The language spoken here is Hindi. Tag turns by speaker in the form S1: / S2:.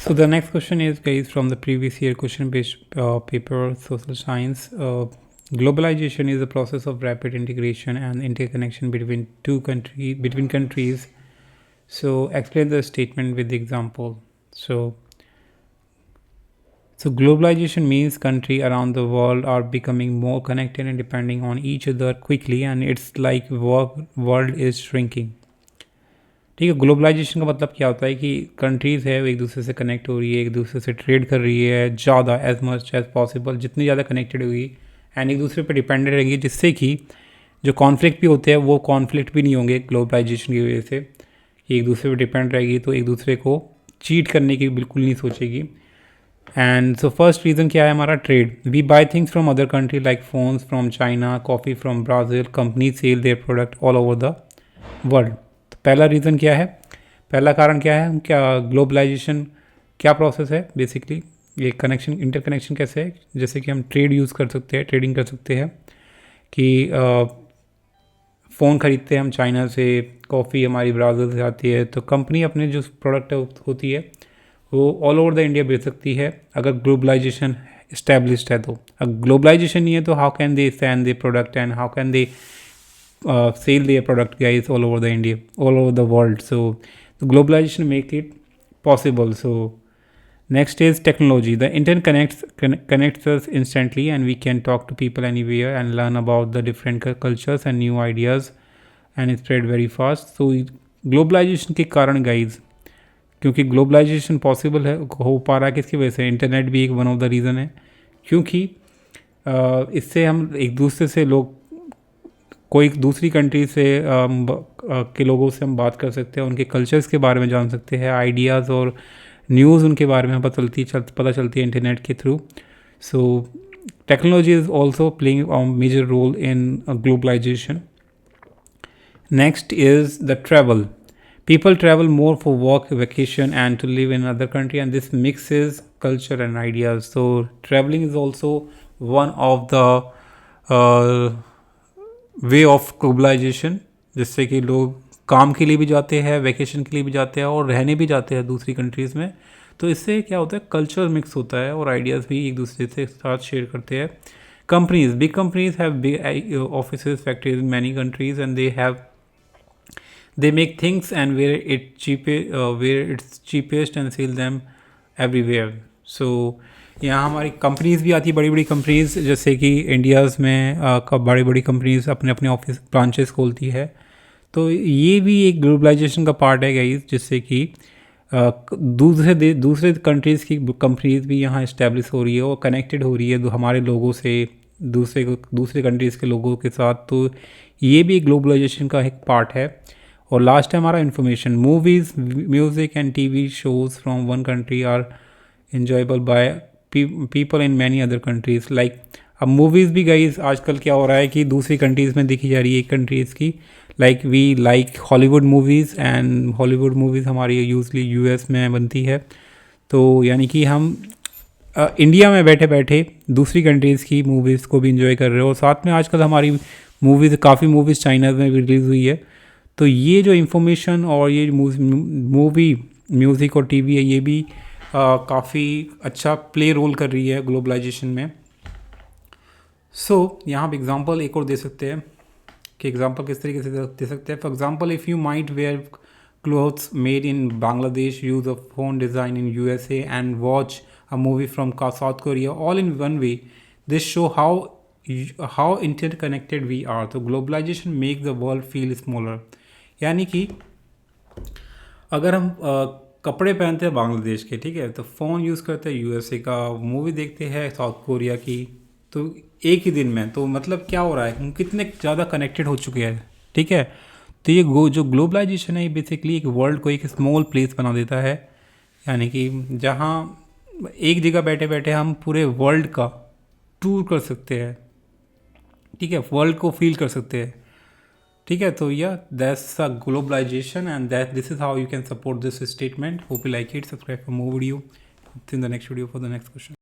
S1: So the next question is, guys, from the previous year question based paper, social science. Globalization is the process of rapid integration and interconnection between countries. So explain the statement with the example. So globalization means country around the world are becoming more connected and depending on each other quickly, and it's like world is shrinking. ठीक है, ग्लोबलाइजेशन का मतलब क्या होता है कि कंट्रीज़ है वो एक दूसरे से कनेक्ट हो रही है, एक दूसरे से ट्रेड कर रही है ज़्यादा, एज मच एज पॉसिबल, जितनी ज़्यादा कनेक्टेड होगी एंड एक दूसरे पर डिपेंडेंट रहेंगी, जिससे कि जो कॉन्फ्लिक्ट भी होते हैं वो कॉन्फ्लिक्ट भी नहीं होंगे ग्लोबलाइजेशन की वजह से। कि एक दूसरे पर डिपेंड रहेगी तो एक दूसरे को चीट करने की बिल्कुल नहीं सोचेगी। एंड सो फर्स्ट रीज़न क्या है हमारा? Trade. We buy things from other country like phones from China, coffee from Brazil, company sell their product all over the world. तो पहला रीज़न क्या है, पहला कारण क्या है? क्या ग्लोबलाइजेशन क्या प्रोसेस है? बेसिकली ये कनेक्शन, इंटरकनेक्शन कैसे है? जैसे कि हम ट्रेड यूज़ कर सकते हैं, ट्रेडिंग कर सकते हैं कि फ़ोन ख़रीदते हैं हम चाइना से, कॉफ़ी हमारी ब्राज़ील से आती है, तो कंपनी अपने जो प्रोडक्ट होती है वो ऑल ओवर द इंडिया बेच सकती है अगर ग्लोबलाइजेशन इस्टेब्लिश्ड है। तो अगर ग्लोबलाइजेशन नहीं है तो how can they sell they product and how can they sell their product, guys, all over the India, all over the world. So the globalization make it possible. So next is technology. The internet connects us instantly, and we can talk to people anywhere and learn about the different cultures and new ideas, and it spread very fast. So globalisation के कारण गाइज, क्योंकि ग्लोबलाइजेशन पॉसिबल है, हो पा रहा है किसकी वजह से? इंटरनेट भी एक वन ऑफ द रीज़न है, क्योंकि इससे हम एक दूसरे से लोग, कोई दूसरी कंट्री से के लोगों से हम बात कर सकते हैं, उनके कल्चर्स के बारे में जान सकते हैं, आइडियाज़ और न्यूज़ उनके बारे में पता चलती है इंटरनेट के through. So technology is also playing a major role in globalisation. Next is the travel. People travel more for work, vacation, and to live in another country, and this mixes culture and ideas. So traveling is also one of the way of globalisation, जिससे कि लोग काम के लिए भी जाते हैं, वैकेशन के लिए भी जाते हैं और रहने भी जाते हैं दूसरी कंट्रीज़ में। तो इससे क्या होता है? कल्चर मिक्स होता है और आइडियाज़ भी एक दूसरे से साथ शेयर करते हैं। Companies, big companies have big offices, factories in many countries, and they make things and where it's cheapest and sell them everywhere. So यहाँ हमारी कंपनीज़ भी आती है, बड़ी बड़ी कंपनीज़, जैसे कि इंडियाज़ में बड़ी बड़ी कंपनीज़ अपने अपने ऑफिस ब्रांचेस खोलती है। तो ये भी एक ग्लोबलाइजेशन का पार्ट है गाइस, जिससे कि दूसरे कंट्रीज़ की कंपनीज़ भी यहाँ इस्टेब्लिश हो रही है और कनेक्टेड हो रही है हमारे लोगों से, दूसरे कंट्रीज़ के लोगों के साथ। तो ये भी ग्लोबलाइजेशन का एक पार्ट है। और लास्ट है हमारा information. Movies, music and TV shows from one country are enjoyable by people in many other countries. Like अब मूवीज़ भी गाइज आजकल क्या हो रहा है कि दूसरी कंट्रीज़ में देखी जा रही है कंट्रीज़ की। Like we like Hollywood movies, and Hollywood movies हमारी यूजली यूएस में बनती है। तो यानी कि हम इंडिया में बैठे बैठे दूसरी कंट्रीज़ की मूवीज़ को भी इंजॉय कर रहे हो। साथ में आजकल हमारी मूवीज़, काफ़ी मूवीज़ चाइना में भी रिलीज़ हुई है। तो ये जो इंफॉर्मेशन और ये मूवी, म्यूज़िक और टीवी है, ये भी काफ़ी अच्छा प्ले रोल कर रही है ग्लोबलाइजेशन में। सो यहाँ पे एग्जांपल एक और दे सकते हैं कि एग्जांपल किस तरीके से दे सकते हैं। For example, if you might wear clothes made in Bangladesh, use a phone design in USA, and watch a movie from South Korea, all in one way, this show how interconnected we are. तो globalisation make the world feel smaller. यानी कि अगर हम कपड़े पहनते हैं बांग्लादेश के, ठीक है, तो फ़ोन यूज़ करते हैं यूएसए का, मूवी देखते हैं साउथ कोरिया की, तो एक ही दिन में, तो मतलब क्या हो रहा है, हम कितने ज़्यादा कनेक्टेड हो चुके हैं। ठीक है, तो ये जो ग्लोबलाइजेशन है, ये बेसिकली एक वर्ल्ड को एक स्मॉल प्लेस बना देता है। यानी कि जहाँ एक जगह बैठे बैठे हम पूरे वर्ल्ड का टूर कर सकते हैं, ठीक है, वर्ल्ड को फील कर सकते हैं। ठीक है, तो या that's a globalisation, and this is how you can support this statement. Hope you like it. Subscribe for more video in the next video for the next question.